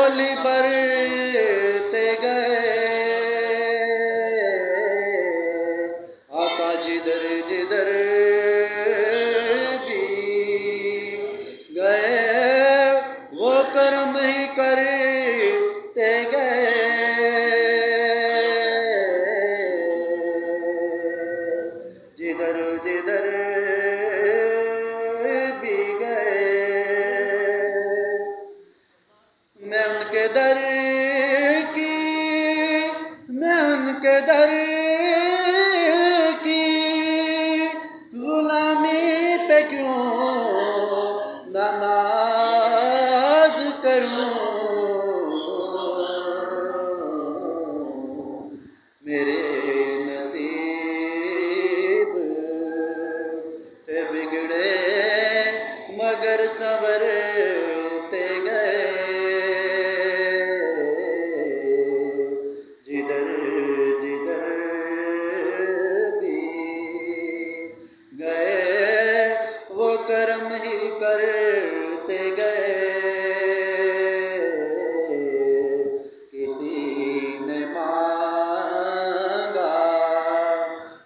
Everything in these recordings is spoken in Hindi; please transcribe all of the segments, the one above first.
झोली भरते गए। आका जिधर जिधर भी गए वो कर्म ही करते गए। जिधर जिधर भी गए मैं उनके दर की गुलामी पे क्यों नाज करूं। मेरे नसीब थे बिगड़े मगर संवरते गए। जिधर जिधर भी गए वो कर्म ही करते गए। किसी ने मांगा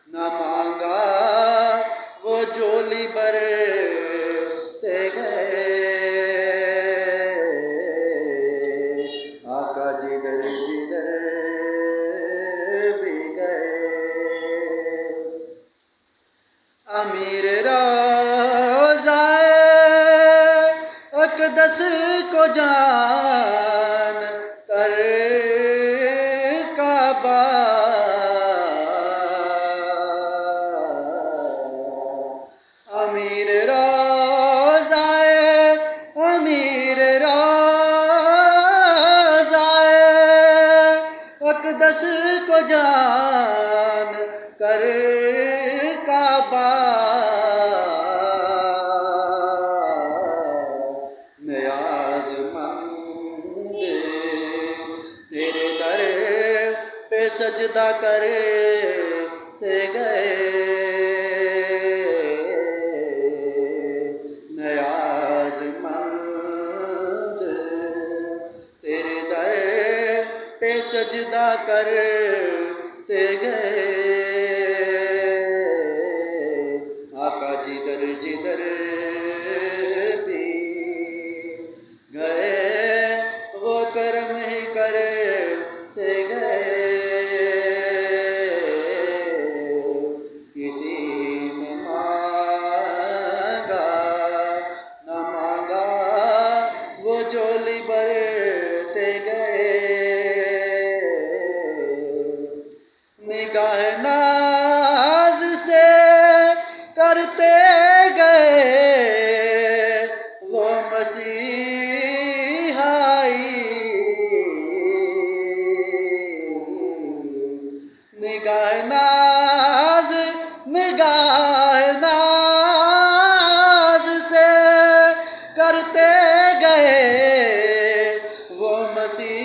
न मांगा वो झोली भरते गए। आका जिधर जिधर भी गए। अमीर रोज़ाए अक़दस को जान कर काबा। अमीर रोज़ाए अक़दस को जान कर काबा। नियाज़मंद तेरे दर पे सजदा करते गए। नियाज़मंद तेरे दर पे सजदा करते गए। आका जिधर जिधर भी गए वो कर्म ही करते गए। किसी ने मांगा न मांगा वो झोली भरते गए। निगाह नाज से करते गए वो मसीहाई। निगाह नाज से करते गए वो मसीहाई।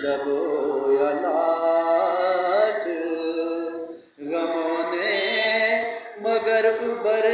दबोया लाख गमों ने मगर उबर